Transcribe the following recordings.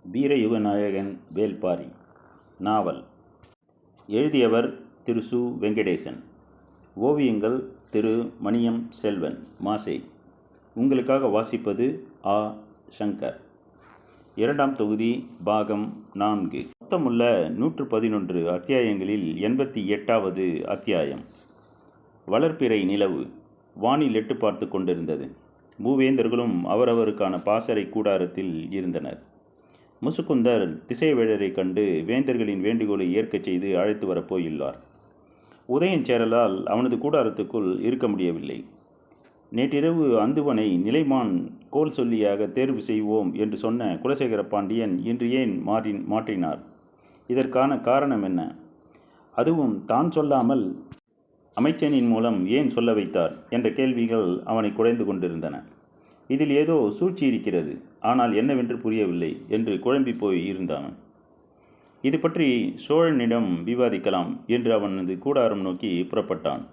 வீரயுகநாயகன் வேல்பாரி. நாவல். எழுதியவர் திரு சு. வெங்கடேசன். ஓவியங்கள் திரு மணியம் செல்வன், மாசே. உங்களுக்காக வாசிப்பது ஆ. சங்கர். இரண்டாம் தொகுதி, பாகம் 4. மொத்தமுள்ள 111 அத்தியாயங்களில் 88வது அத்தியாயம். வளர்பிறை நிலவு வானில் எட்டு பார்த்து கொண்டிருந்தது. மூவேந்தர்களும் அவரவருக்கான பாசறை கூடாரத்தில் இருந்தனர். முசுக்குந்தர் திசைவேழரை கண்டு வேந்தர்களின் வேண்டுகோளை ஏற்கச் செய்து அழைத்து வரப்போயுள்ளார். உதயஞ்சேரலால் அவனது கூடாரத்துக்குள் இருக்க முடியவில்லை. நேற்றிரவு அந்துவனை நிலைமான் கோல் சொல்லியாக தேர்வு செய்வோம் என்று சொன்ன குலசேகர பாண்டியன் இன்று ஏன் மாற்றினார்? இதற்கான காரணம் என்ன? அதுவும் தான் சொல்லாமல் அமைச்சனின் மூலம் ஏன் சொல்ல வைத்தார் என்ற கேள்விகள் அவனை குழைந்து கொண்டிருந்தன. இதில் ஏதோ சூழ்ச்சி இருக்கிறது, ஆனால் என்னவென்று புரியவில்லை என்று குழம்பி போய் இருந்தான். இது பற்றி சோழனிடம் விவாதிக்கலாம் என்று அவனது கூடாரம் நோக்கி புறப்பட்டான்.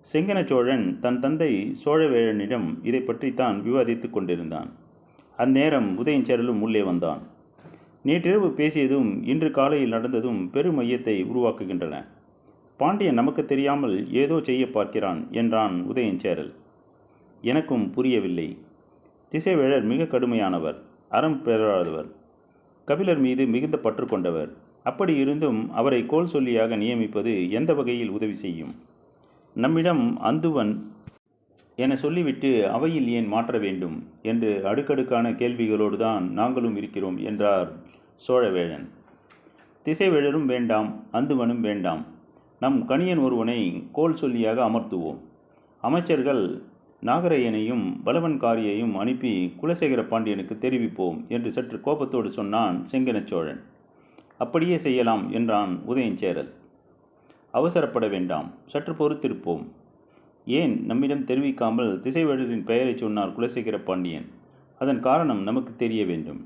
செங்கன சோழன் தன் தந்தை சோழவேழனிடம் இதை பற்றித்தான் விவாதித்து கொண்டிருந்தான். அந்நேரம் உதயஞ்சேரலும் உள்ளே வந்தான். நேற்றிரவு பேசியதும் இன்று காலையில் நடந்ததும் பெரும் மையத்தை உருவாக்குகின்றன. பாண்டியன் நமக்கு தெரியாமல் ஏதோ செய்ய பார்க்கிறான் என்றான் உதயஞ்சேரல். எனக்கும் புரியவில்லை. திசைவேழர் மிக கடுமையானவர், அறம் பெறாதவர், கபிலர் மீது மிகுந்த பற்று கொண்டவர். அப்படி இருந்தும் அவரை கோல் சொல்லியாக நியமிப்பது எந்த வகையில் உதவி செய்யும்? நம்மிடம் அந்துவன் என சொல்லிவிட்டு அவையில் ஏன் மாற்ற வேண்டும் என்று அடுக்கடுக்கான கேள்விகளோடு தான் நாங்களும் இருக்கிறோம் என்றார் சோழவேழன். திசைவேழரும் வேண்டாம், அந்துவனும் வேண்டாம். நம் கணியன் ஒருவனை கோல் சொல்லியாக அமர்த்துவோம். அமைச்சர்கள் நாகரையனையும் பலவன்காரியையும் அனுப்பி குலசேகர பாண்டியனுக்கு தெரிவிப்போம் என்று சற்று கோபத்தோடு சொன்னான் செங்கன சோழன். அப்படியே செய்யலாம் என்றான் உதயஞ்சேரல். அவசரப்பட வேண்டாம், சற்று பொறுத்திருப்போம். ஏன் நம்மிடம் தெரிவிக்காமல் திசைவேழரின் பெயரை சொன்னார் குலசேகர பாண்டியன்? அதன் காரணம் நமக்கு தெரிய வேண்டும்.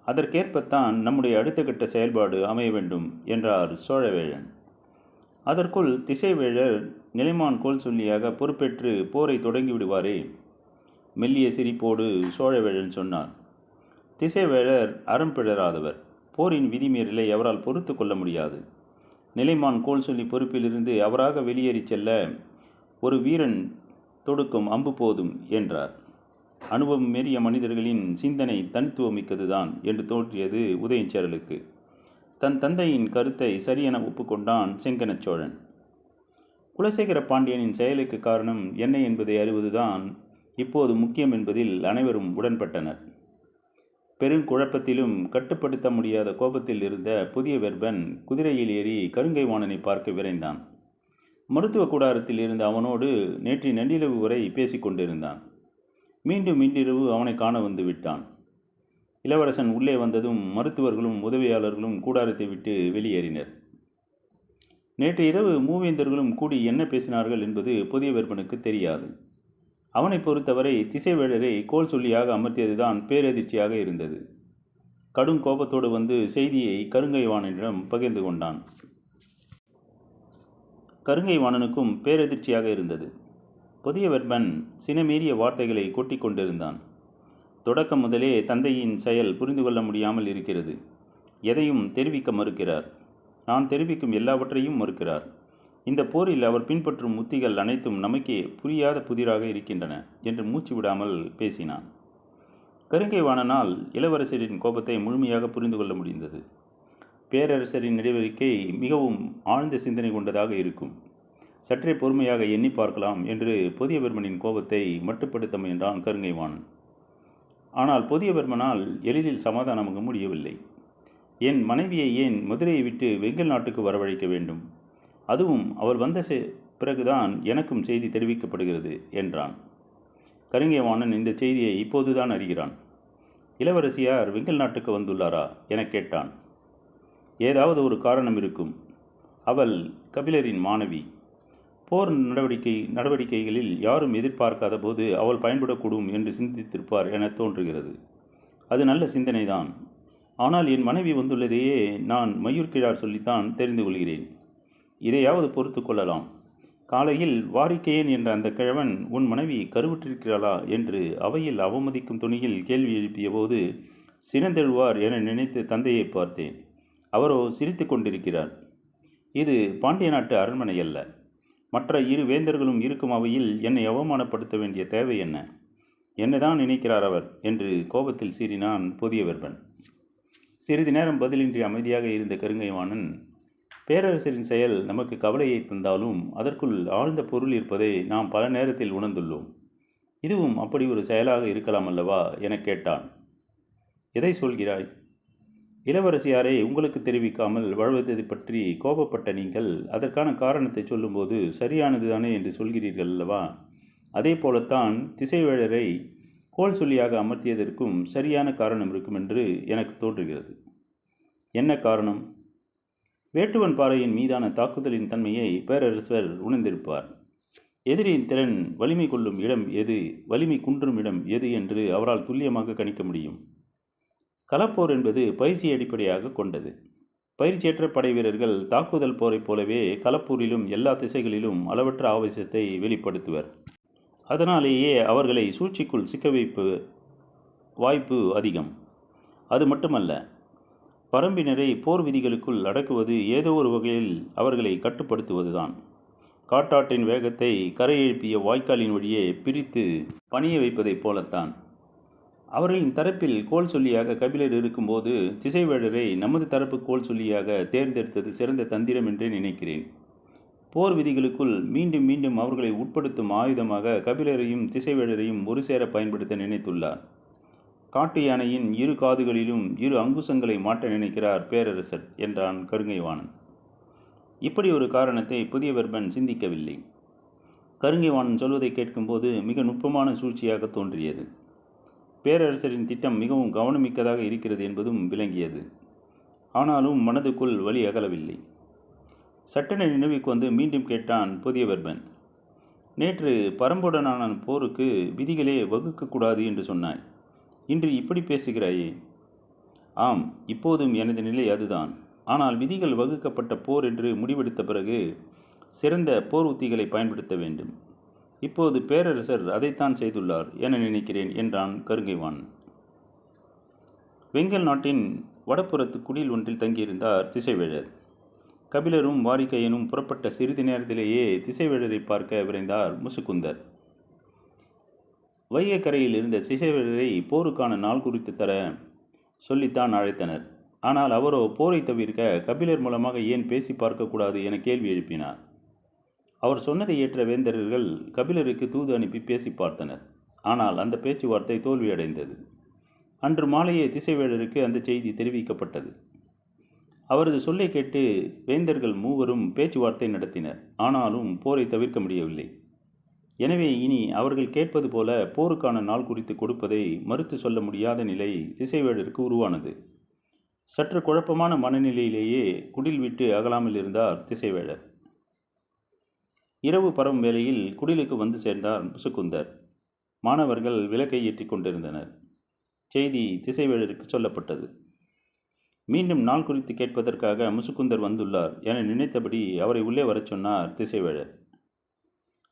அதற்கேற்பத்தான் நம்முடைய அடுத்த கட்ட செயல்பாடு அமைய வேண்டும் என்றார் சோழவேழன். அதற்குள் திசைவேழர் நிலைமான் கோல் சொல்லியாக பொறுப்பேற்று போரை தொடங்கிவிடுவாரே. மெல்லிய சிரிப்போடு சோழவேழன் சொன்னார். திசைவேழர் அறம் பிழறாதவர். போரின் விதிமீறலை அவரால் பொறுத்து கொள்ள முடியாது. நிலைமான் கோல் சொல்லி பொறுப்பிலிருந்து அவராக வெளியேறி செல்ல ஒரு வீரன் தொடுக்கும் அம்பு போதும் என்றார். அனுபவம் மீறிய மனிதர்களின் சிந்தனை தனித்துவமிக்கதுதான் என்று தோன்றியது உதயஞ்சேரலுக்கு. தன் தந்தையின் கருத்தை சரியென ஒப்புக்கொண்டான் செங்கன சோழன். குலசேகர பாண்டியனின் செயலுக்கு காரணம் என்ன என்பதை அறிவதுதான் இப்போது முக்கியம் என்பதில் அனைவரும் உடன்பட்டனர். பெருங்குழப்பத்திலும் கட்டுப்படுத்த முடியாத கோபத்தில் இருந்த புதிய வெர்பன் குதிரையில் ஏறி கருங்கை வாணனை பார்க்க விரைந்தான். மருத்துவ கூடாரத்தில் இருந்த அவனோடு நேற்று நள்ளிரவு வரை பேசிக்கொண்டிருந்தான். மீண்டும் இன்றிரவு அவனை காண வந்து விட்டான். இளவரசன் உள்ளே வந்ததும் மருத்துவர்களும் உதவியாளர்களும் கூடாரத்தை விட்டு வெளியேறினர். நேற்று இரவு மூவேந்தர்களும் கூடி என்ன பேசினார்கள் என்பது புதிய வெர்பனுக்கு தெரியாது. அவனை பொறுத்தவரை திசைவேழரை கோல் சொல்லியாக அமர்த்தியதுதான் பேரதிர்ச்சியாக இருந்தது. கடும் கோபத்தோடு வந்து செய்தியை கருங்கை வாணனிடம் பகிர்ந்து கொண்டான். கருங்கை வாணனுக்கும் பேரதிர்ச்சியாக இருந்தது. புதிய வெர்பன் சினமீறிய வார்த்தைகளை கொட்டி கொண்டிருந்தான். தொடக்கம் முதலே தந்தையின் செயல் புரிந்து கொள்ள முடியாமல் இருக்கிறது. எதையும் தெரிவிக்க மறுக்கிறார். நான் தெரிவிக்கும் எல்லாவற்றையும் மறுக்கிறார். இந்த போரில் அவர் பின்பற்றும் உத்திகள் அனைத்தும் நமக்கே புரியாத புதிராக இருக்கின்றன என்று மூச்சு விடாமல் பேசினான். கருங்கை வாணனால் இளவரசரின் கோபத்தை முழுமையாக புரிந்து கொள்ள முடிந்தது. பேரரசரின் நடவடிக்கை மிகவும் ஆழ்ந்த சிந்தனை கொண்டதாக இருக்கும். சற்றே பொறுமையாக எண்ணி பார்க்கலாம் என்று புதியவர்மனின் கோபத்தை மட்டுப்படுத்த முயன்றான் கருங்கை வாணன். ஆனால் புதியவர்மனால் எளிதில் சமாதானமாக முடியவில்லை. என் மனைவியை ஏன் மதுரையை விட்டு வெங்கல் நாட்டுக்கு வரவழைக்க வேண்டும்? அதுவும் அவள் வந்த பிறகுதான் எனக்கும் செய்தி தெரிவிக்கப்படுகிறது என்றான். கருங்கை வாணன் இந்த செய்தியை இப்போதுதான் அறிகிறான். இளவரசியார் வெங்கல் நாட்டுக்கு வந்துள்ளாரா என கேட்டான். ஏதாவது ஒரு காரணம் இருக்கும். அவள் கபிலரின் மாணவி. போர் நடவடிக்கைகளில் யாரும் எதிர்பார்க்காத போது அவள் பயன்படக்கூடும் என்று சிந்தித்திருப்பார் என தோன்றுகிறது. அது நல்ல சிந்தனைதான். ஆனால் என் மனைவி வந்துள்ளதையே நான் மயூர்கிழார் சொல்லித்தான் தெரிந்து கொள்கிறேன். இதையாவது பொறுத்து கொள்ளலாம். காலையில் வாரிக்கையன் என்ற அந்த கிழவன் உன் மனைவி கருவுற்றிருக்கிறாளா என்று அவையில் அவமதிக்கும் துணியில் கேள்வி எழுப்பிய போது சினந்தெழுவார் என நினைத்து தந்தையை பார்த்தேன். அவரோ சிரித்து கொண்டிருக்கிறார். இது பாண்டிய நாட்டு அரண்மனை அல்ல. மற்ற இரு வேந்தர்களும் இருக்கும் அவையில் என்னை அவமானப்படுத்த வேண்டிய தேவை என்ன? என்னதான் நினைக்கிறார் அவர் என்று கோபத்தில் சீறினான் புதியவர்பன். சிறிது நேரம் பதிலின்றி அமைதியாக இருந்த கருங்கைவாணன், பேரரசரின் செயல் நமக்கு கவலையை தந்தாலும் அதற்குள் ஆழ்ந்த பொருள் இருப்பதை நாம் பல நேரத்தில் உணர்ந்துள்ளோம். இதுவும் அப்படி ஒரு செயலாக இருக்கலாம் அல்லவா என கேட்டான். எதை சொல்கிறாய்? இளவரசியாரை உங்களுக்கு தெரிவிக்காமல் வாழ்வதை பற்றி கோபப்பட்ட நீங்கள் அதற்கான காரணத்தை சொல்லும்போது சரியானதுதானே என்று சொல்கிறீர்கள் அல்லவா? அதே போலத்தான் திசைவேழரை கோல் சொல்லியாக அமர்த்தியதற்கும் சரியான காரணம் இருக்கும் என்று எனக்கு தோன்றுகிறது. என்ன காரணம்? வேட்டுவன் பாறையின் மீதான தாக்குதலின் தன்மையை பேரரசர் உணர்ந்திருப்பார். எதிரியின் திறன் வலிமை கொள்ளும் இடம் எது, வலிமை குன்றும் இடம் எது என்று அவரால் துல்லியமாக கணிக்க முடியும். களப்போர் என்பது பயிற்சி அடிப்படையாக கொண்டது. பயிற்சியற்ற படை வீரர்கள் தாக்குதல் போரைப் போலவே களப்போரிலும் எல்லா திசைகளிலும் அளவற்ற ஆவேசத்தை வெளிப்படுத்துவர். அதனாலேயே அவர்களை சூழ்ச்சிக்குள் சிக்க வைப்பு வாய்ப்பு அதிகம். அது மட்டுமல்ல, பரம்பினரை போர் விதிகளுக்குள் அடக்குவது ஏதோ ஒரு வகையில் அவர்களை கட்டுப்படுத்துவதுதான். காட்டாற்றின் வேகத்தை கரை எழுப்பிய வாய்க்காலின் வழியே பிரித்து பணிய வைப்பதைப் போலத்தான். அவர்களின் தரப்பில் கோல் சொல்லியாக கபிலர் இருக்கும்போது திசைவேழரை நமது தரப்பு கோல் சொல்லியாக தேர்ந்தெடுத்தது சிறந்த தந்திரம் என்றே நினைக்கிறேன். போர் விதிகளுக்குள் மீண்டும் மீண்டும் அவர்களை உட்படுத்தும் ஆயுதமாக கபிலரையும் திசைவேழரையும் ஒரு சேர பயன்படுத்த நினைத்துள்ளார். காட்டு யானையின் இரு காதுகளிலும் இரு அங்குசங்களை மாட்ட நினைக்கிறார் பேரரசர் என்றான் கருங்கைவாணன். இப்படி ஒரு காரணத்தை புதியவர்பன் சிந்திக்கவில்லை. கருங்கைவாணன் சொல்வதை கேட்கும்போது மிக நுட்பமான சூழ்ச்சியாக தோன்றியது. பேரரசரின் திட்டம் மிகவும் கவனமிக்கதாக இருக்கிறது என்பதும் விளங்கியது. ஆனாலும் மனதுக்குள் வலி அகலவில்லை. சட்டென நினைவுக்கு வந்து மீண்டும் கேட்டான் புதியவர்பன். நேற்று பரம்புடனான போருக்கு விதிகளே வகுக்கக்கூடாது என்று சொன்னாய். இன்று இப்படி பேசுகிறாயே? ஆம், இப்போதும் எனது நிலை அதுதான். ஆனால் விதிகள் வகுக்கப்பட்ட போர் என்று முடிவெடுத்த பிறகு சிறந்த போர் உத்திகளை பயன்படுத்த வேண்டும். இப்போது பேரரசர் அதைத்தான் செய்துள்ளார் என நினைக்கிறேன் என்றான் கருங்கைவாணன். வெங்கல் நாட்டின் வடப்புறத்து குடில் ஒன்றில் தங்கியிருந்தார் திசைவேழர். கபிலரும் வாரிக்கையனும் புறப்பட்ட சிறிது நேரத்திலேயே திசைவேழரை பார்க்க விரைந்தார் முசுக்குந்தர். வையக்கரையில் இருந்த திசைவேழரை போருக்கான நாள் குறித்து தர சொல்லித்தான் அழைத்தனர். ஆனால் அவரோ போரை தவிர்க்க கபிலர் மூலமாக ஏன் பேசி பார்க்கக்கூடாது என கேள்வி எழுப்பினார். அவர் சொன்னதை ஏற்ற வேந்தர்கள் கபிலருக்கு தூது அனுப்பி பேசி பார்த்தனர். ஆனால் அந்த பேச்சுவார்த்தை தோல்வியடைந்தது. அன்று மாலையே திசைவேழருக்கு அந்த செய்தி தெரிவிக்கப்பட்டது. அவரது சொல்லை கேட்டு வேந்தர்கள் மூவரும் பேச்சுவார்த்தை நடத்தினர். ஆனாலும் போரை தவிர்க்க முடியவில்லை. எனவே இனி அவர்கள் கேட்பது போல போருக்கான நாள் குறித்து கொடுப்பதை மறுத்து சொல்ல முடியாத நிலை திசைவேழருக்கு உருவானது. சற்று குழப்பமான மனநிலையிலேயே குடில் விட்டு அகலாமல் இருந்தார் திசைவேழர். இரவு பரவும் வேளையில் குடிலுக்கு வந்து சேர்ந்தார் முசுக்குந்தர். மாணவர்கள் விளக்கை ஏற்றி கொண்டிருந்தனர். செய்தி திசைவேழருக்கு சொல்லப்பட்டது. மீண்டும் நாள் குறித்து கேட்பதற்காக முசுக்குந்தர் வந்துள்ளார் என நினைத்தபடி அவரை உள்ளே வரச் சொன்னார் திசைவேழர்.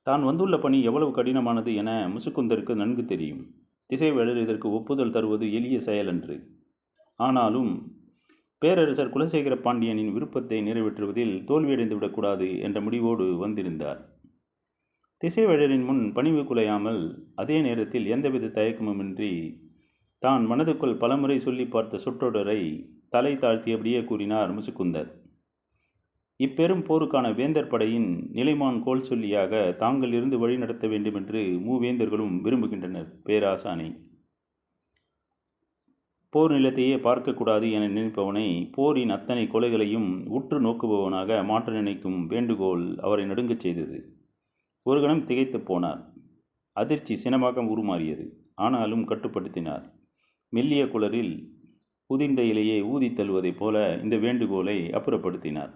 தான் வந்துள்ள பணி எவ்வளவு கடினமானது என முசுக்குந்தருக்கு நன்கு தெரியும். திசைவேழர் இதற்கு ஒப்புதல் தருவது எளிய செயலன்று. ஆனாலும் பேரரசர் குலசேகர பாண்டியனின் விருப்பத்தை நிறைவேற்றுவதில் தோல்வியடைந்து விடக்கூடாது என்ற முடிவோடு வந்திருந்தார். திசைவேழரின் முன் பணிவு குலையாமல் அதே நேரத்தில் எந்தவித தயக்கமுமின்றி தான் மனதுக்குள் பலமுறை சொல்லி பார்த்த சொற்றொடரை தலை தாழ்த்தியபடியே கூறினார் முசுக்குந்தர். இப்பெரும் போருக்கான வேந்தர் படையின் நிலைமான் கோல் சொல்லியாக தாங்கள் இருந்து வழி நடத்த வேண்டும் என்று மூவேந்தர்களும் விரும்புகின்றனர் பேராசானை. போர் நிலத்தையே பார்க்கக்கூடாது என நினைப்பவனை போரின் அத்தனை கொலைகளையும் உற்று நோக்குபவனாக மாற்ற நினைக்கும் வேண்டுகோள் அவரை நடுங்கச் செய்தது. ஒரு கணம் திகைத்து போனார். அதிர்ச்சி சினமாக உருமாறியது. ஆனாலும் கட்டுப்படுத்தினார். மெல்லிய குளரில் உதிர்ந்த இலையை ஊதி தள்ளுவதைப் போல இந்த வேண்டுகோளை அப்புறப்படுத்தினார்.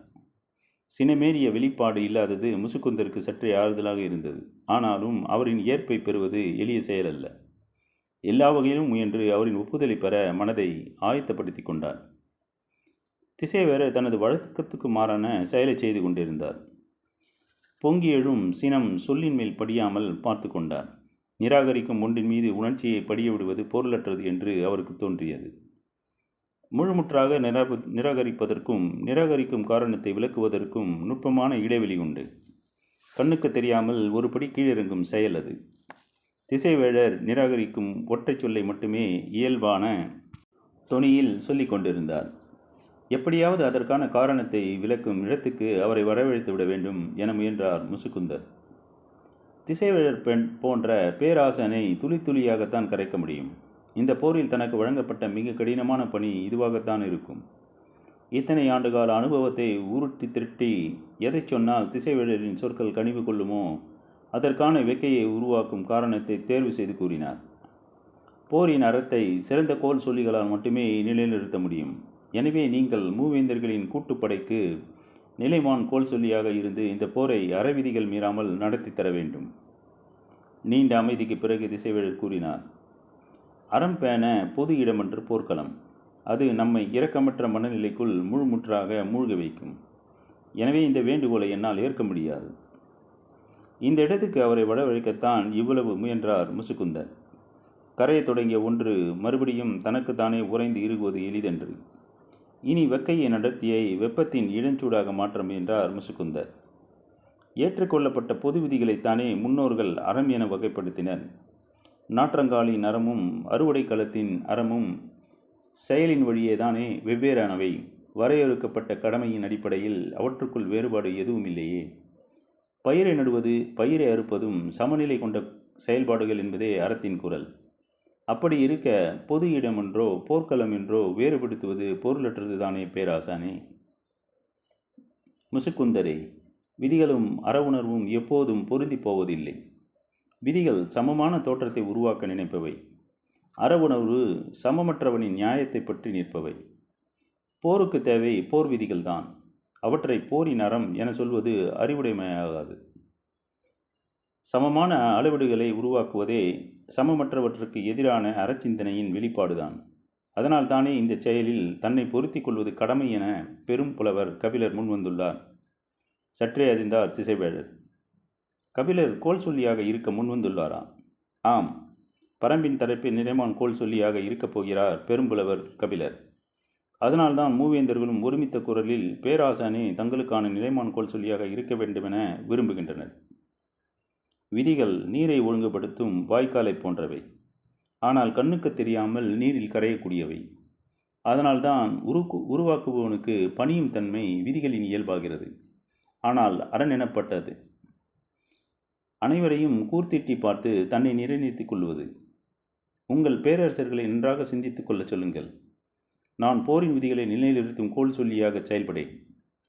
சினமேறிய வெளிப்பாடு இல்லாதது முசுக்குந்தருக்கு சற்றே ஆறுதலாக இருந்தது. ஆனாலும் அவரின் ஏற்பை பெறுவது எளிய செயல் அல்ல. எல்லா வகையிலும் முயன்று அவரின் ஒப்புதலை பெற மனதை ஆயத்தப்படுத்தி கொண்டார். திசைவேழர் தனது வழக்கத்துக்கு மாறான செயலை செய்து கொண்டிருந்தார். பொங்கி எழும் சினம் சொல்லின் மேல் படியாமல் பார்த்து கொண்டார். நிராகரிக்கும் ஒன்றின் மீது உணர்ச்சியை படிய விடுவது பொருளற்றது என்று அவருக்கு தோன்றியது. முழுமுற்றாக நிராகரிப்பதற்கும் நிராகரிக்கும் காரணத்தை விளக்குவதற்கும் நுட்பமான இடைவெளி உண்டு. கண்ணுக்கு தெரியாமல் ஒரு படி கீழிறங்கும் செயல் அது. திசைவேழர் நிராகரிக்கும் ஒற்றை சொல்லை மட்டுமே இயல்பான தொனியில் சொல்லிக் கொண்டிருந்தார். எப்படியாவது அதற்கான காரணத்தை விளக்கும் இடத்துக்கு அவரை வரவழைத்து விட வேண்டும் என முயன்றார் முசுக்குந்தர். திசைவேழர் போன்ற பேராசனை துளி துளியாகத்தான் கரைக்க முடியும். இந்த போரில் தனக்கு வழங்கப்பட்ட மிக கடினமான பணி இதுவாகத்தான் இருக்கும். இத்தனை ஆண்டுகால அனுபவத்தை உருட்டி திரட்டி எதை சொன்னால் திசைவேழரின் சொற்கள் கனிவு கொள்ளுமோ அதற்கான வெக்கையை உருவாக்கும் காரணத்தை தேர்வு செய்து கூறினார். போரின் அறத்தை சிறந்த கோல் சொல்லிகளால் மட்டுமே நிலைநிறுத்த முடியும். எனவே நீங்கள் மூவேந்தர்களின் கூட்டுப்படைக்கு நிலைமான் கோல் சொல்லியாக இருந்து இந்த போரை அறவிதிகள் மீறாமல் நடத்தி தர வேண்டும். நீண்ட அமைதிக்கு பிறகு திசைவேழர் கூறினார். அறம் பேண பொது இடமன்று போர்க்களம். அது நம்மை இரக்கமற்ற மனநிலைக்குள் முழுமுற்றாக மூழ்க வைக்கும். எனவே இந்த வேண்டுகோளை என்னால் ஏற்க முடியாது. இந்த இடத்துக்கு அவரை வரவழைக்கத்தான் இவ்வளவு முயன்றார் முசுக்குந்தர். கரையத் தொடங்கிய ஒன்று மறுபடியும் தனக்குத்தானே உறைந்து இறுகுவது எளிதென்று. இனி வெக்கையை நடத்தியை வெப்பத்தின் இளஞ்சூடாக மாற்ற முயன்றார் முசுக்குந்தர். ஏற்றுக்கொள்ளப்பட்ட பொது விதிகளைத்தானே முன்னோர்கள் அறம் என வகைப்படுத்தினர். நாற்றங்காலின் அறமும் அறுவடை களத்தின் அறமும் செயலின் வழியேதானே வெவ்வேறானவை. வரையறுக்கப்பட்ட கடமையின் அடிப்படையில் அவற்றுக்குள் வேறுபாடு எதுவும் இல்லையே. பயிரை நடுவது பயிரை அறுப்பதும் சமநிலை கொண்ட செயல்பாடுகள் என்பதே அறத்தின் குரல். அப்படி இருக்க பொது இடம் என்றோ போர்க்களம் என்றோ வேறுபடுத்துவது பொருளற்றது தானே பேராசானே. முசுக்குந்தரே, விதிகளும் அற உணர்வும் எப்போதும் பொருந்தி போவதில்லை. விதிகள் சமமான தோற்றத்தை உருவாக்க நினைப்பவை. அற உணர்வு சமமற்றவனின் நியாயத்தை பற்றி நிற்பவை. போருக்கு தேவை போர் விதிகள்தான். அவற்றை போரின் அறம் என சொல்வது அறிவுடைமையாகாது. சமமான அளவீடுகளை உருவாக்குவதே சமமற்றவற்றுக்கு எதிரான அறச்சிந்தனையின் வெளிப்பாடுதான். அதனால் தானே இந்த செயலில் தன்னை பொருத்தி கொள்வது கடமை என பெரும் புலவர் கபிலர் முன்வந்துள்ளார். சற்றே அறிந்தார் திசைவேழர். கபிலர் கோல் சொல்லியாக இருக்க முன்வந்துள்ளாரா? ஆம், பரம்பின் தரப்பில் நிலைமான் கோல் சொல்லியாக இருக்கப் போகிறார் பெரும்புலவர் கபிலர். அதனால்தான் மூவேந்தர்களும் ஒருமித்த குரலில் பேராசானே தங்களுக்கான நிலைமான் கோல் சொல்லியாக இருக்க வேண்டுமென விரும்புகின்றனர். விதிகள் நீரை ஒழுங்குபடுத்தும் வாய்க்காலை போன்றவை. ஆனால் கண்ணுக்கு தெரியாமல் நீரில் கரையக்கூடியவை. அதனால்தான் உருவாக்குபவனுக்கு பணியும் தன்மை விதிகளின் இயல்பாகிறது. ஆனால் அரண் எனப்பட்டது அனைவரையும் கூர்த்திட்டி பார்த்து தன்னை நிலைநிறுத்திக் கொள்வது. உங்கள் பேரரசர்களை நன்றாக சிந்தித்துக் கொள்ள சொல்லுங்கள். நான் போரின் விதிகளை நிலைநிறுத்தும் கோல் சொல்லியாக செயல்படேன்.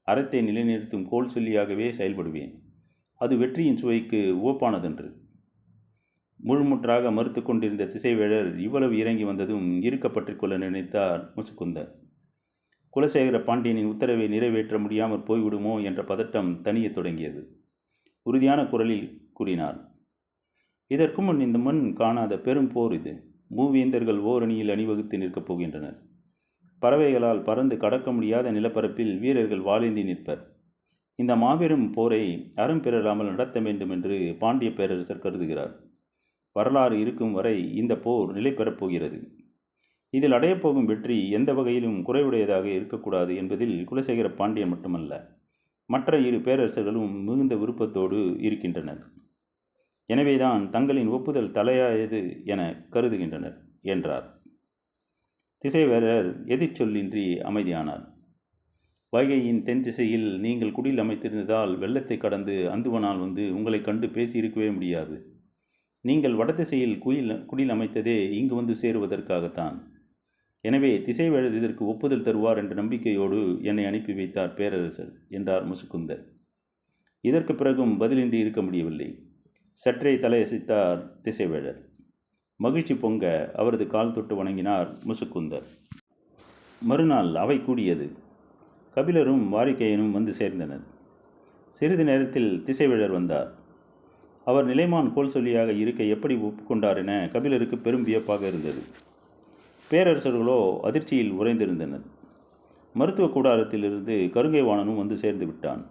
அறத்தை நிலைநிறுத்தும் கோல் சொல்லியாகவே செயல்படுவேன். அது வெற்றியின் சுவைக்கு உவப்பானதன்று. முழுமுற்றாக மறுத்து கொண்டிருந்த திசைவேழர் இவ்வளவு இறங்கி வந்ததும் இருக்கப்பற்றிக் கொள்ள நினைத்தார் முசுக்குந்தர். குலசேகர பாண்டியனின் உத்தரவை நிறைவேற்ற முடியாமற் போய்விடுமோ என்ற பதட்டம் தனியத் தொடங்கியது. உறுதியான குரலில் கூறினார். இதற்கு முன் இந்த மண் காணாத பெரும் போர் இது. மூவேந்தர்கள் ஓரணியில் அணிவகுத்து நிற்கப் போகின்றனர். பறவைகளால் பறந்து கடக்க முடியாத நிலப்பரப்பில் வீரர்கள் வாளேந்தி நிற்பர். இந்த மாபெரும் போரை அறம் பெறலாமல் நடத்த வேண்டும் என்று பாண்டிய பேரரசர் கருதுகிறார். வரலாறு இருக்கும் வரை இந்த போர் நிலை பெறப்போகிறது. இதில் அடையப்போகும் வெற்றி எந்த வகையிலும் குறைவுடையதாக இருக்கக்கூடாது என்பதில் குலசேகர பாண்டியன் மட்டுமல்ல, மற்ற இரு பேரரசர்களும் மிகுந்த விருப்பத்தோடு இருக்கின்றனர். எனவேதான் தங்களின் ஒப்புதல் தலையாயது என கருதுகின்றனர் என்றார். திசைவேழர் எதிர்ச்சொல்லின்றி அமைதியானார். வைகையின் தென் திசையில் நீங்கள் குடில் அமைத்திருந்ததால் வெள்ளத்தை கடந்து அந்துவனால் வந்து உங்களை கண்டு பேசியிருக்கவே முடியாது. நீங்கள் வடதிசையில் குடில் அமைத்ததே இங்கு வந்து சேருவதற்காகத்தான். எனவே திசைவேழர் இதற்கு ஒப்புதல் தருவார் என்ற நம்பிக்கையோடு என்னை அனுப்பி வைத்தார் பேரரசர் என்றார் முசுக்குந்தர். இதற்கு பிறகும் பதிலின்றி இருக்க முடியவில்லை. சற்றே தலையசைத்தார் திசைவேழர். மகிழ்ச்சி பொங்க அவரது கால் தொட்டு வணங்கினார் முசுக்குந்தர். மறுநாள் அவை கூடியது. கபிலரும் வாரிக்கையனும் வந்து சேர்ந்தனர். சிறிது நேரத்தில் திசைவேழர் வந்தார். அவர் நிலைமான் கோல் சொல்லியாக இருக்க எப்படி ஒப்புக்கொண்டார் என கபிலருக்கு பெரும் வியப்பாக இருந்தது. பேரரசர்களோ அதிர்ச்சியில் உறைந்திருந்தனர். மருத்துவ கூடாரத்திலிருந்து கருங்கை வாணனும் வந்து சேர்ந்து விட்டான்.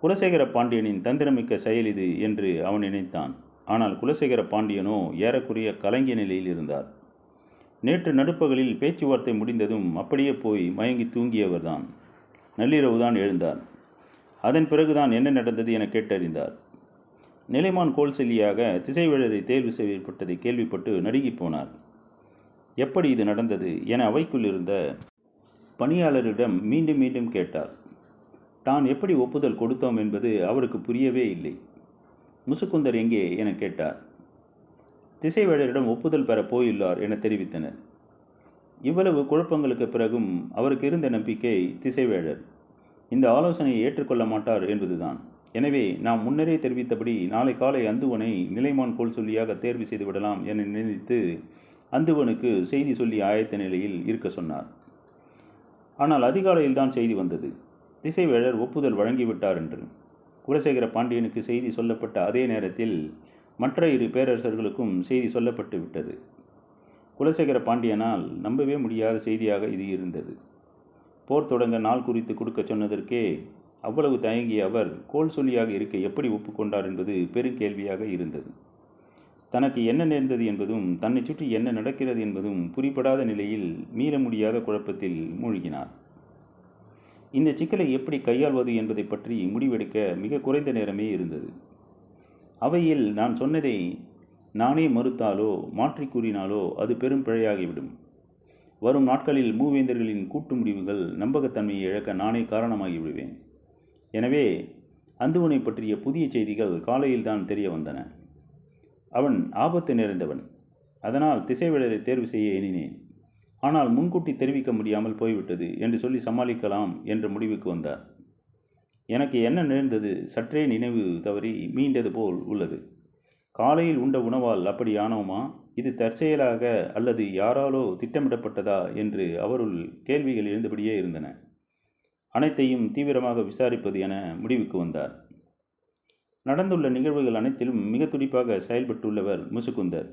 குலசேகர பாண்டியனின் தந்திரமிக்க செயல் இது என்று அவன் நினைத்தான். ஆனால் குலசேகர பாண்டியனோ ஏறக்குறைய கலங்கிய நிலையில் இருந்தார். நேற்று நடுப்பகலில் பேச்சுவார்த்தை முடிந்ததும் அப்படியே போய் மயங்கி தூங்கியவர்தான். நள்ளிரவுதான் எழுந்தார். அதன் பிறகுதான் என்ன நடந்தது என கேட்டறிந்தார். நிலைமான் கோல்செல்லியாக திசைவேழரை தேர்வு செய்யப்பட்டதை கேள்விப்பட்டு நடுங்கி போனார். எப்படி இது நடந்தது என அவைக்குள் இருந்த பணியாளரிடம் மீண்டும் மீண்டும் கேட்டார். தான் எப்படி ஒப்புதல் கொடுத்தோம் என்பது அவருக்கு புரியவே இல்லை. முசுக்குந்தர் எங்கே என கேட்டார். திசைவேழரிடம் ஒப்புதல் பெற போயுள்ளார் என தெரிவித்தனர். இவ்வளவு குழப்பங்களுக்கு பிறகும் அவருக்கு இருந்த நம்பிக்கை திசைவேழர் இந்த ஆலோசனையை ஏற்றுக்கொள்ள மாட்டார் என்பதுதான். எனவே நாம் முன்னரே தெரிவித்தபடி நாளை காலை அந்துவனை நிலைமான் கோல்சொல்லியாக தேர்வு செய்துவிடலாம் என நினைத்து அந்துவனுக்கு செய்தி சொல்லி ஆயத்த நிலையில் இருக்க சொன்னார். ஆனால் அதிகாலையில் தான் செய்தி வந்தது. திசைவேழர் ஒப்புதல் வழங்கிவிட்டார் என்று. குலசேகர பாண்டியனுக்கு செய்தி சொல்லப்பட்ட அதே நேரத்தில் மற்ற இரு பேரரசர்களுக்கும் செய்தி சொல்லப்பட்டு விட்டது. குலசேகர பாண்டியனால் நம்பவே முடியாத செய்தியாக இது இருந்தது. போர் தொடங்க நாள் குறித்து கொடுக்க சொன்னதற்கே அவ்வளவு தயங்கிய அவர் கோல்சொல்லியாக இருக்க எப்படி ஒப்புக்கொண்டார் என்பது பெருங்கேள்வியாக இருந்தது. தனக்கு என்ன நேர்ந்தது என்பதும் தன்னை சுற்றி என்ன நடக்கிறது என்பதும் புரிபடாத நிலையில் மீள முடியாத குழப்பத்தில் மூழ்கினார். இந்த சிக்கலை எப்படி கையாள்வது என்பதை பற்றி முடிவெடுக்க மிக குறைந்த நேரமே இருந்தது. அவையில் நான் சொன்னதை நானே மறுத்தாலோ மாற்றி கூறினாலோ அது பெரும் பிழையாகிவிடும். வரும் நாட்களில் மூவேந்தர்களின் கூட்டு முடிவுகள் நம்பகத்தன்மையை இழக்க நானே காரணமாகிவிடுவேன். எனவே அந்துவனை பற்றிய புதிய செய்திகள் காலையில்தான் தெரிய வந்தன. அவன் ஆபத்து நிறைந்தவன். அதனால் திசைவேழரை தேர்வு செய்ய எண்ணினேன். ஆனால் முன்கூட்டி தெரிவிக்க முடியாமல் போய்விட்டது என்று சொல்லி சமாளிக்கலாம் என்ற முடிவுக்கு வந்தார். எனக்கு என்ன நேர்ந்தது சற்றே நினைவு தவறி மீண்டது போல் உள்ளது. காலையில் உண்ட உணவால் அப்படி ஆனோமா, இது தற்செயலாக அல்லது யாராலோ திட்டமிடப்பட்டதா என்று அவருள் கேள்விகள் எழுந்தபடியே இருந்தன. அனைத்தையும் தீவிரமாக விசாரிப்பது என முடிவுக்கு வந்தார். நடந்துள்ள நிகழ்வுகள் அனைத்திலும் மிக துடிப்பாக செயல்பட்டுள்ளவர் முசுக்குந்தர்.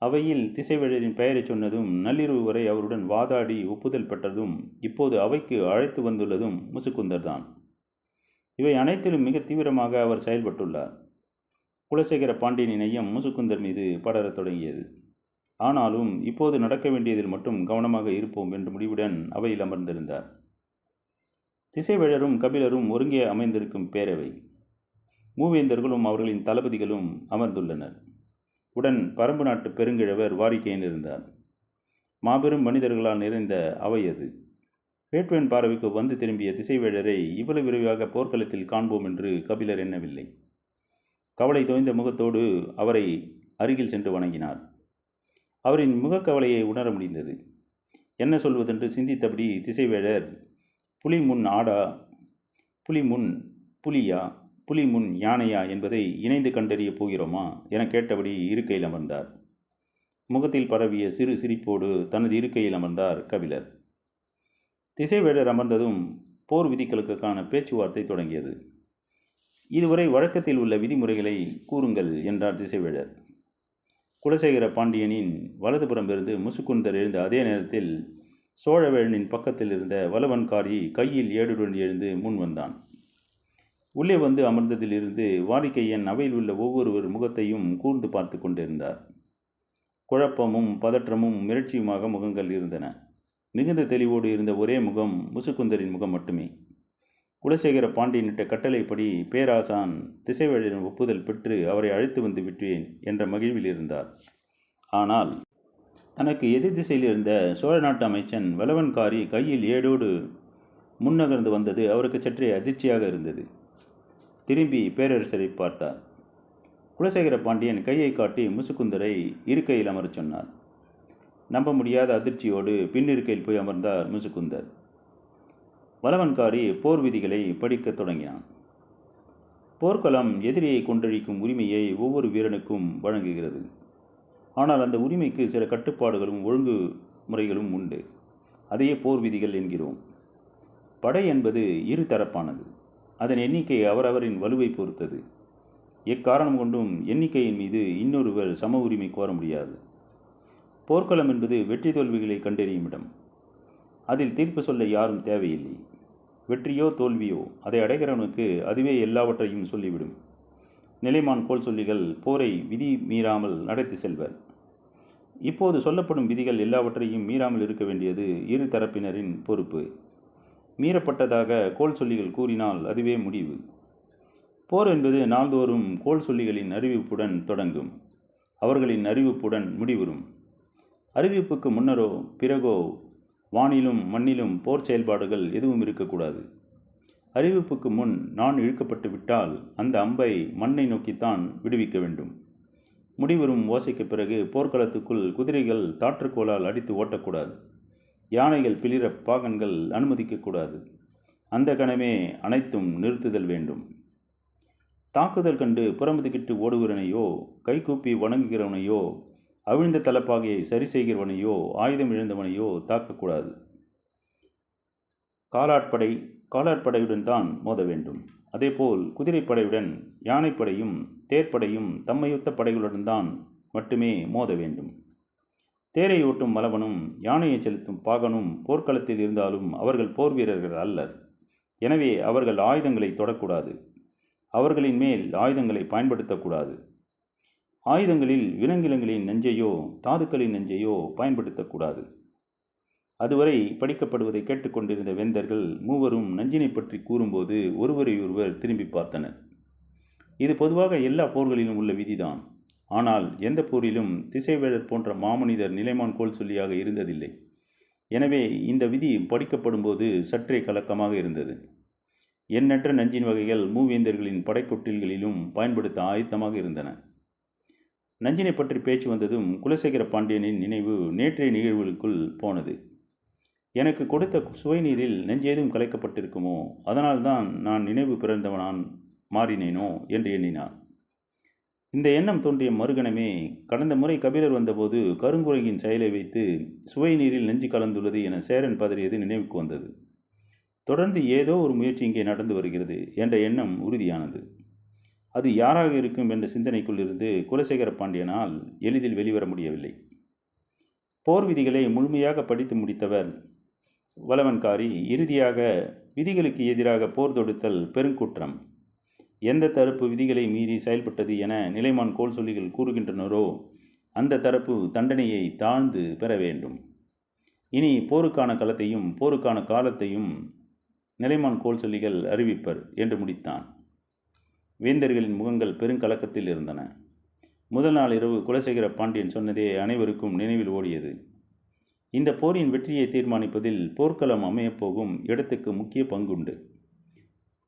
அவையில் திசைவேழரின் பெயரை சொன்னதும் நள்ளிரவு வரை அவருடன் வாதாடி ஒப்புதல் பெற்றதும் இப்போது அவைக்கு அழைத்து வந்துள்ளதும் முசுக்குந்தர் தான். இவை அனைத்திலும் மிக தீவிரமாக அவர் செயல்பட்டுள்ளார். குலசேகர பாண்டியனின் ஐயம் முசுக்குந்தர் மீது படரத் தொடங்கியது. ஆனாலும் இப்போது நடக்க வேண்டியதில் மட்டும் கவனமாக இருப்போம் என்ற முடிவுடன் அவையில் அமர்ந்திருந்தார். திசைவேழரும் கபிலரும் ஒருங்கே அமைந்திருக்கும் பேரவை. மூவேந்தர்களும் அவர்களின் தளபதிகளும் அமர்ந்துள்ளனர். உடன் பரம்பு நாட்டு பெருங்கிழவர் வாரிக்கையன் இருந்தார். மாபெரும் மனிதர்களால் நிறைந்த அவை அது. வேட்பன் பார்வைக்கு வந்து திரும்பிய திசைவேழரை இவ்வளவு விரைவாக போர்க்களத்தில் காண்போம் என்று கபிலர் எண்ணவில்லை. கவலை தோய்ந்த முகத்தோடு அவரை அருகில் சென்று வணங்கினார். அவரின் முகக்கவலையை உணர முடிந்தது. என்ன சொல்வதென்று சிந்தித்தபடி திசைவேழர், புலி முன் ஆடா, புலி முன் புலியா, புலி முன் யானையா என்பதை இணைந்து கண்டறிய போகிறோமா என கேட்டபடி இருக்கையில் அமர்ந்தார். முகத்தில் பரவிய சிறு சிரிப்போடு தனது இருக்கையில் அமர்ந்தார் கபிலர். திசைவேழர் அமர்ந்ததும் போர் விதிகளுக்கான பேச்சுவார்த்தை தொடங்கியது. இதுவரை வழக்கத்தில் உள்ள விதிமுறைகளை கூறுங்கள் என்றார் திசைவேழர். குலசேகர பாண்டியனின் வலதுபுறமிருந்து முசுக்குந்தர் எழுந்த அதே நேரத்தில் சோழவேழனின் பக்கத்தில் இருந்த வலவன்காரி கையில் ஏடுடன் எழுந்து முன் வந்தான். உள்ளே வந்து அமர்ந்ததிலிருந்து வாரிக்கையன் அவையில் உள்ள ஒவ்வொருவர் முகத்தையும் கூர்ந்து பார்த்து கொண்டிருந்தார். குழப்பமும் பதற்றமும் மிரட்சியுமாக முகங்கள் இருந்தன. மிகுந்த தெளிவோடு இருந்த ஒரே முகம் முசுக்குந்தரின் முகம் மட்டுமே. குலசேகர பாண்டியனிட்ட கட்டளைப்படி பேராசான் திசைவேழரின் ஒப்புதல் பெற்று அவரை அழைத்து வந்து விட்டேன் என்ற மகிழ்வில் இருந்தார். ஆனால் தனக்கு எதிர் திசையில் இருந்த சோழ நாட்டு அமைச்சன் வலவன்காரி கையில் ஏடோடு முன்னகர்ந்து வந்தது அவருக்கு சற்றே அதிர்ச்சியாக இருந்தது. திரும்பி பேரரசரை பார்த்தார். குலசேகர பாண்டியன் கையை காட்டி முசுக்குந்தரை இருக்கையில் அமரச் சொன்னார். நம்ப முடியாத அதிர்ச்சியோடு பின்னிருக்கையில் போய் அமர்ந்தார் முசுக்குந்தர். வலவன்காரி போர் விதிகளை படிக்கத் தொடங்கினான். போர்க்களம் எதிரியை கொன்றழிக்கும் உரிமையை ஒவ்வொரு வீரனுக்கும் வழங்குகிறது. ஆனால் அந்த உரிமைக்கு சில கட்டுப்பாடுகளும் ஒழுங்கு முறைகளும் உண்டு. அதையே போர் விதிகள் என்கிறோம். படை என்பது இரு தரப்பானது. அதன் எண்ணிக்கை அவரவரின் வலுவை பொறுத்தது. எக்காரணம் கொண்டும் எண்ணிக்கையின் மீது இன்னொருவர் சம உரிமை கோர முடியாது. போர்க்களம் என்பது வெற்றி தோல்விகளை கண்டறியும் இடம். அதில் தீர்ப்பு சொல்ல யாரும் தேவையில்லை. வெற்றியோ தோல்வியோ அதை அடைகிறவனுக்கு அதுவே எல்லாவற்றையும் சொல்லிவிடும். நிலைமான் கோல்சொல்லிகள் போரை விதி மீறாமல் நடத்தி செல்வர். இப்போது சொல்லப்படும் விதிகள் எல்லாவற்றையும் மீறாமல் இருக்க வேண்டியது இரு தரப்பினரின் பொறுப்பு. மீறப்பட்டதாக கோல் சொல்லிகள் கூறினால் அதுவே முடிவு. போர் என்பது நாள்தோறும் கோல் சொல்லிகளின் அறிவிப்புடன் தொடங்கும். அவர்களின் அறிவிப்புடன் முடிவுறும். அறிவிப்புக்கு முன்னரோ பிறகோ வானிலும் மண்ணிலும் போர் செயல்பாடுகள் எதுவும் இருக்கக்கூடாது. அறிவிப்புக்கு முன் நான் இழுக்கப்பட்டு விட்டால் அந்த அம்பை மண்ணை நோக்கித்தான் விடுவிக்க வேண்டும். முடிவரும் ஓசைக்கு பிறகு போர்க்களத்துக்குள் குதிரைகள் தாற்றுக்கோளால் அடித்து ஓட்டக்கூடாது. யானைகள் பிளிர பாகன்கள் அனுமதிக்கக்கூடாது. அந்த கணமே அனைத்தும் நிறுத்துதல் வேண்டும். தாக்குதல் கண்டு புறமுதுகிட்டு ஓடுகிறவனையோ, கைகூப்பி வணங்குகிறவனையோ, அவிழ்ந்த தலப்பாகையை சரி செய்கிறவனையோ, ஆயுதம் இழந்தவனையோ தாக்கக்கூடாது. காலாட்படையுடன் தான் மோத வேண்டும். அதேபோல் குதிரைப்படையுடன் யானைப்படையும் தேர்ப்படையும் தம்மையொத்த படைகளுடன் தான் மட்டுமே மோத வேண்டும். தேரை ஓட்டும் மலவனும் யானையை செலுத்தும் பாகனும் போர்க்களத்தில் இருந்தாலும் அவர்கள் போர் வீரர்கள் அல்லர். எனவே அவர்கள் ஆயுதங்களை தொடக்கூடாது. அவர்களின் மேல் ஆயுதங்களை பயன்படுத்தக்கூடாது. ஆயுதங்களில் விலங்கினங்களின் நெஞ்சையோ தாதுக்களின் நெஞ்சையோ பயன்படுத்தக்கூடாது. அதுவரை படிக்கப்படுவதை கேட்டுக்கொண்டிருந்த வேந்தர்கள் மூவரும் நஞ்சினை பற்றி கூறும்போது ஒருவரை ஒருவர் திரும்பி பார்த்தனர். இது பொதுவாக எல்லா போர்களிலும் உள்ள விதிதான். ஆனால் எந்த போரிலும் திசைவேழர் போன்ற மாமனிதர் நிலைமான் கோல் சொல்லியாக இருந்ததில்லை. எனவே இந்த விதி படிக்கப்படும்போது சற்றே கலக்கமாக இருந்தது. எண்ணற்ற நஞ்சின் வகைகள் மூவேந்தர்களின் படைக்கொட்டில்களிலும் பயன்படுத்த ஆயத்தமாக இருந்தன. நஞ்சினை பற்றி பேச்சு வந்ததும் குலசேகர பாண்டியனின் நினைவு நேற்றைய நிகழ்வுகளுக்குள் போனது. எனக்கு கொடுத்த சுவை நீரில் நெஞ்சேதும் கலைக்கப்பட்டிருக்குமோ, அதனால்தான் நான் நினைவு பிறந்தவனான் மாறினேனோ என்று எண்ணினான். இந்த எண்ணம் தோன்றிய மறுகணமே கடந்த முறை கபிலர் வந்தபோது கருங்குரங்கின் செயலை வைத்து சுவை நீரில் நெஞ்சு கலந்துள்ளது என சேரன் பதறியது நினைவுக்கு வந்தது. தொடர்ந்து ஏதோ ஒரு முயற்சி இங்கே நடந்து வருகிறது என்ற எண்ணம் உறுதியானது. அது யாராக இருக்கும் என்ற சிந்தனைக்குள் இருந்து குலசேகர பாண்டியனால் எளிதில் வெளிவர முடியவில்லை. போர் விதிகளை முழுமையாக படித்து முடித்தவர் வலவன்காரி இறுதியாக விதிகளுக்கு எதிராக போர் தொடுத்தல் பெருங்குற்றம், எந்த தரப்பு விதிகளை மீறி செயல்பட்டது என நிலைமான் கோல் சொல்லிகள் கூறுகின்றனரோ அந்த தரப்பு தண்டனையை தாழ்ந்து பெற வேண்டும். இனி போருக்கான களத்தையும் போருக்கான காலத்தையும் நிலைமான் கோல் சொல்லிகள் அறிவிப்பர் என்று முடித்தான். வேந்தர்களின் முகங்கள் பெருங்கலக்கத்தில் இருந்தன. முதல் நாள் இரவு குலசேகர பாண்டியன் சொன்னதே அனைவருக்கும் நினைவில் ஓடியது. இந்த போரின் வெற்றியை தீர்மானிப்பதில் போர்க்களம் அமையப்போகும் இடத்துக்கு முக்கிய பங்குண்டு.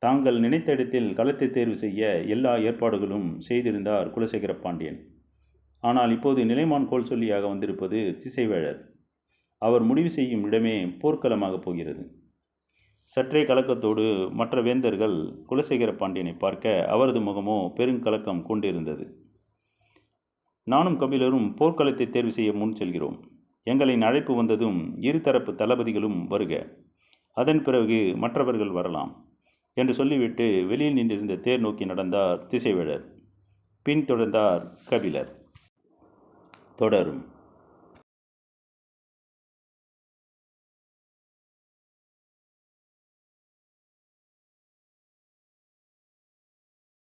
தாங்கள் நினைத்த இடத்தில் களத்தை தேர்வு செய்ய எல்லா ஏற்பாடுகளும் செய்திருந்தார் குலசேகர பாண்டியன். ஆனால் இப்போது நிலைமான் கோல் சொல்லியாக வந்திருப்பது திசைவேழர். அவர் முடிவு செய்யும் இடமே போர்க்களமாகப் போகிறது. சற்றே கலக்கத்தோடு மற்ற வேந்தர்கள் குலசேகர பாண்டியனை பார்க்க அவரது முகமோ பெருங்கலக்கம் கொண்டிருந்தது. நானும் கபிலரும் போர்க்களத்தை தேர்வு செய்ய முன் செல்கிறோம். எங்களின் அழைப்பு வந்ததும் இருதரப்பு தளபதிகளும் வருக. அதன் பிறகு மற்றவர்கள் வரலாம் என்று சொல்லிவிட்டு வெளியில் நின்றிருந்த தேர் நோக்கி நடந்தார் திசைவேழர். பின் தொடர்ந்தார் கபிலர். தொடரும்.